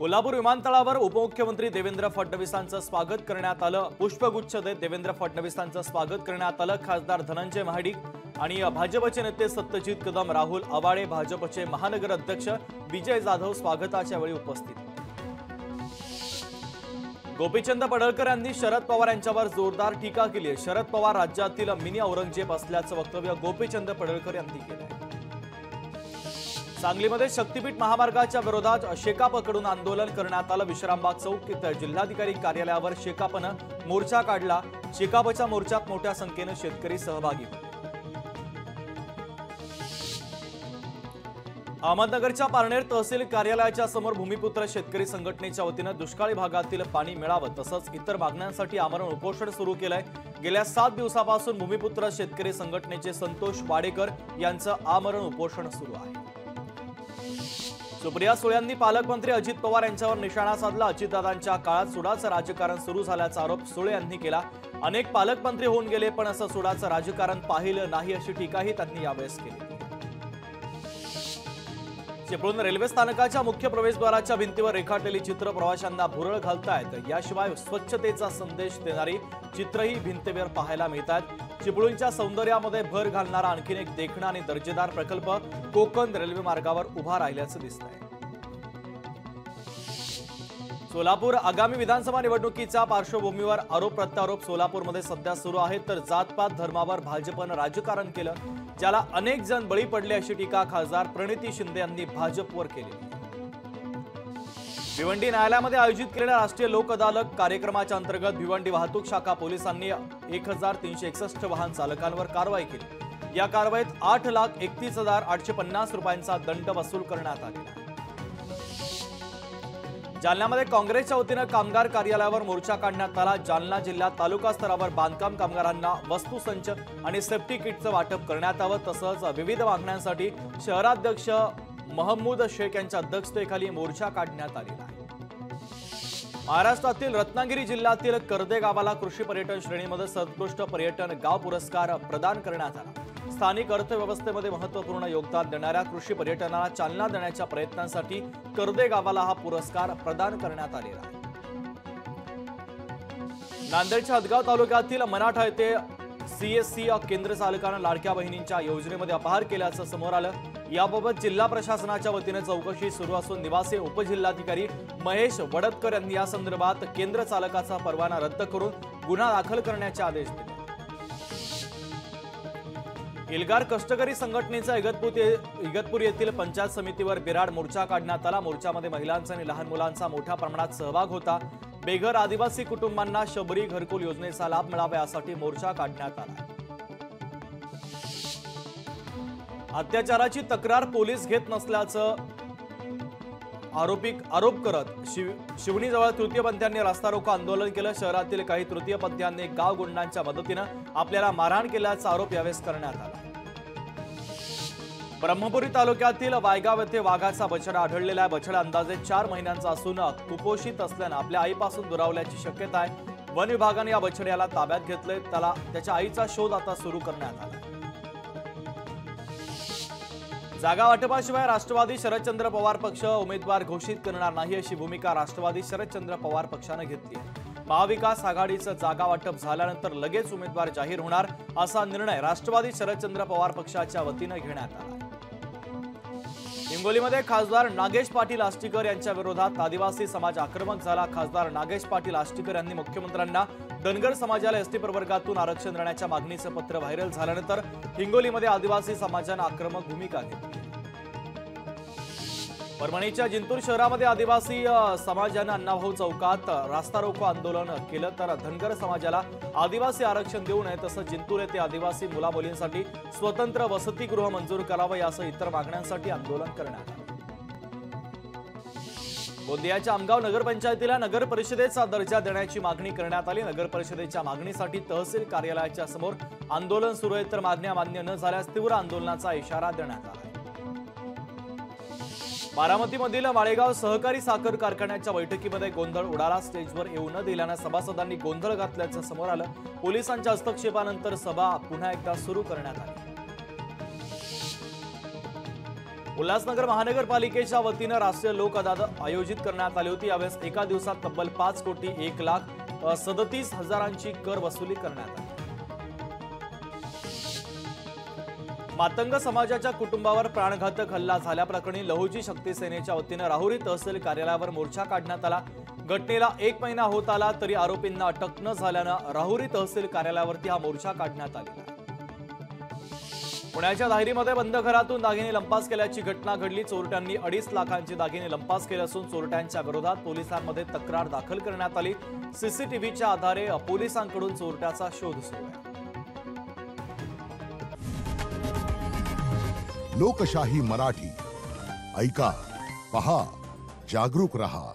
कोल्हापूर विमानतळावर उपमुख्यमंत्री देवेंद्र फडणवीसांचं स्वागत करण्यात आलं। पुष्पगुच्छ देत देवेंद्र फडणवीसांचं स्वागत करण्यात आलं। खासदार धनंजय महाडिक आणि भाजपचे नेते सत्यजित कदम, राहुल आवाडे, भाजपचे महानगर अध्यक्ष विजय जाधव स्वागताच्या वेळी उपस्थित। गोपीचंद पडळकर यांनी शरद पवार यांच्यावर जोरदार टीका केली आहे। शरद पवार राज्यातील मिनी औरंगजेब असल्याचं वक्तव्य गोपीचंद पडळकर यांनी केलं आहे। सांगलीमध्ये शक्तीपीठ महामार्गाच्या विरोधात शेकापकडून आंदोलन करण्यात आलं। विश्रामबाग चौक इथं जिल्हाधिकारी कार्यालयावर शेकापनं मोर्चा काढला। शेकापच्या मोर्चात मोठ्या संख्येने शेतकरी सहभागी होते। अहमदनगरच्या पारनेर तहसील कार्यालयाच्या समोर भूमिपुत्र शेतकरी संघटनेच्या वतीनं दुष्काळी भागातील पाणी मिळावं तसंच इतर मागण्यांसाठी आमरण उपोषण सुरू केलंय। गेल्या 7 दिवसापासून भूमिपुत्र शेतकरी संघटनेचे संतोष वाडेकर यांचं आमरण उपोषण सुरू आहे। सुप्रिया सुळे यांनी पालकमंत्री अजित पवार यांच्यावर निशाणा साधला। अजितदादांच्या काळात सुडाचं राजकारण सुरू झाल्याचा आरोप सुळे यांनी केला। अनेक पालकमंत्री होऊन गेले पण असं सुडाचं राजकारण पाहिलं नाही अशी टीकाही त्यांनी यावेळेस केली। चिपळूण रेल्वे स्थानकाच्या मुख्य प्रवेशद्वाराच्या भिंतीवर रेखाटलेली चित्र प्रवाशांना भुरळ घालतायत। याशिवाय स्वच्छतेचा संदेश देणारी चित्रही भिंतीवर पाहायला मिळतात। चिपळूणच्या सौंदर्यामध्ये भर घालणारा आणखीन एक देखणा आणि दर्जेदार प्रकल्प कोकण रेल्वे मार्गावर उभा राहिल्याचं दिसतंय। सोलापूर आगामी विधानसभा निवडणुकीच्या पार्श्वभूमीवर आरोप प्रत्यारोप सोलापूरमध्ये सध्या सुरू आहेत। तर जातपात धर्मावर भाजपनं राजकारण केलं, ज्याला अनेक जण बळी पडले अशी टीका खासदार प्रणिती शिंदे यांनी भाजपवर केली। भिवंडी न्यायालयामध्ये आयोजित केलेल्या राष्ट्रीय लोक अदालत कार्यक्रमाच्या अंतर्गत भिवंडी वाहतूक शाखा पोलिसांनी 1361 वाहन चालकांवर कारवाई केली। या कारवाईत 8,31,850 रुपयांचा दंड वसूल करण्यात आला। जालन्यामध्ये काँग्रेसच्या वतीनं कामगार कार्यालयावर मोर्चा काढण्यात आला। जालना जिल्ह्यात तालुका स्तरावर बांधकाम कामगारांना वस्तुसंच आणि सेफ्टी किटचं वाटप करण्यात यावं तसंच विविध मागण्यांसाठी शहराध्यक्ष महमूद शेख यांच्या अध्यक्षतेखाली मोर्चा काढण्यात आलेला आहे। महाराष्ट्रातील रत्नागिरी जिल्ह्यातील कर्दे गावाला कृषी पर्यटन श्रेणीमध्ये सर्वोत्कृष्ट पर्यटन गाव पुरस्कार प्रदान करण्यात आला। स्थानिक अर्थव्यवस्थेमध्ये महत्त्वपूर्ण योगदान देणाऱ्या कृषी पर्यटनाला चालना देण्याच्या प्रयत्नांसाठी कर्दे गावाला हा पुरस्कार प्रदान करण्यात आलेला आहे। नांदेडच्या हदगाव तालुक्यातील मराठा येथे सीएससी केंद्र चालकानं लाडक्या बहिणींच्या योजनेमध्ये अपहार केल्याचं समोर आलं। याबाबत जिल्हा प्रशासनाच्या वतीने चौकशी सुरू असून निवासी उपजिल्हाधिकारी महेश वडतकर यांनी या संदर्भात केंद्र चालकाचा परवाना रद्द करून गुन्हा दाखल करण्याचे आदेश दिले। एल्गार कष्टकरी संघटनेचा इगतपूर येथील पंचायत समितीवर बिराड मोर्चा काढण्यात आला। मोर्चामध्ये महिलांचा आणि लहान मुलांचा मोठ्या प्रमाणात सहभाग होता। बेघर आदिवासी कुटुंबांना शबरी घरकुल योजनेचा लाभ मिळावा यासाठी मोर्चा काढण्यात आला। अत्याचाराची तक्रार पोलीस घेत नसल्याचं आरोप करत शिवणीजवळ तृतीयपंथीयांनी रास्ता रोको आंदोलन केलं। शहरातील काही तृतीयपंथीयांनी गाव गुंडांच्या मदतीनं आपल्याला मारहाण केल्याचा आरोप यावेळेस करण्यात आला। ब्रह्मपुरी तालुक्यातील वायगाव येथे वाघाचा बछडा आढळलेला आहे। बछडा अंदाजे 4 महिन्यांचा असून कुपोषित असल्यानं आपल्या आईपासून दुरावल्याची शक्यता आहे। वन विभागाने या बछड्याला ताब्यात घेतलंय। त्याच्या आईचा शोध आता सुरू करण्यात आला। जागा वाटपाशिवाय राष्ट्रवादी शरदचंद्र पवार पक्ष उमेदवार घोषित करणार नाही अशी भूमिका राष्ट्रवादी शरदचंद्र पवार पक्षाने घेतली आहे। महाविकास आघाडीचं जागा वाटप झाल्यानंतर लगेच उमेदवार जाहीर होणार असा निर्णय राष्ट्रवादी शरदचंद्र पवार पक्षाच्या वतीने घेण्यात आला। हिंगोलीमध्ये खासदार नागेश पाटील आष्टीकर यांच्या विरोधात आदिवासी समाज आक्रमक झाला। खासदार नागेश पाटील आष्टीकर यांनी मुख्यमंत्र्यांना धनगर समाजाला एसटी प्रवर्गातून आरक्षण देण्याच्या मागणीचं पत्र व्हायरल झाल्यानंतर हिंगोलीमध्ये आदिवासी समाजाने आक्रमक भूमिका घेतली। परभणीच्या जिंतूर शहरामध्ये आदिवासी समाजाने अण्णाभाऊ चौकात रास्ता रोको आंदोलन केलं तर धनगर समाजाला आदिवासी आरक्षण देऊ नये तसंच जिंतूर येथे आदिवासी मुलामुलींसाठी स्वतंत्र वसतिगृह मंजूर करावं यासह इतर मागण्यांसाठी आंदोलन करण्यात आलं। गोंदियाच्या आमगाव नगरपंचायतीला नगर परिषदेचा दर्जा देण्याची मागणी करण्यात आली। नगर परिषदेच्या मागणीसाठी तहसील कार्यालयाच्या समोर आंदोलन सुरू आहे तर मागण्या मान्य न झाल्यास तीव्र आंदोलनाचा इशारा देण्यात आला। बारामतीमधील माळेगाव सहकारी साखर कारखान्याच्या बैठकीमध्ये गोंधळ उडाला। स्टेजवर येऊ न दिल्यानं सभासदांनी गोंधळ घातल्याचं समोर आलं। पोलिसांच्या हस्तक्षेपानंतर सभा पुन्हा एकदा सुरू करण्यात आली। उल्हासनगर महानगरपालिकेच्या वतीनं राष्ट्रीय लोक अदालत आयोजित करण्यात आली होती। यावेळेस एका दिवसात तब्बल 5,01,37,000ची कर वसुली करण्यात आली। मातंग समाजाच्या कुटुंबावर प्राणघातक हल्ला झाल्याप्रकरणी लहुजी शक्ती सेनेच्या वतीनं राहुरी तहसील कार्यालयावर मोर्चा काढण्यात आला। घटनेला 1 महिना होत आला तरी आरोपींना अटक न झाल्यानं राहुरी तहसील कार्यालयावरती हा मोर्चा काढण्यात आला। पुण्याच्या धायरीमध्ये बंद घरातून दागिने लंपास केल्याची घटना घडली। चोरट्यांनी 2.5 लाखांचे दागिने लंपास केले असून चोरट्यांच्या विरोधात पोलिसांमध्ये तक्रार दाखल करण्यात आली। सीसीटीव्हीच्या आधारे पोलिसांकडून चोरट्याचा शोध सुरू आहे। लोकशाही मराठी ऐका, पहा, जागरूक रहा।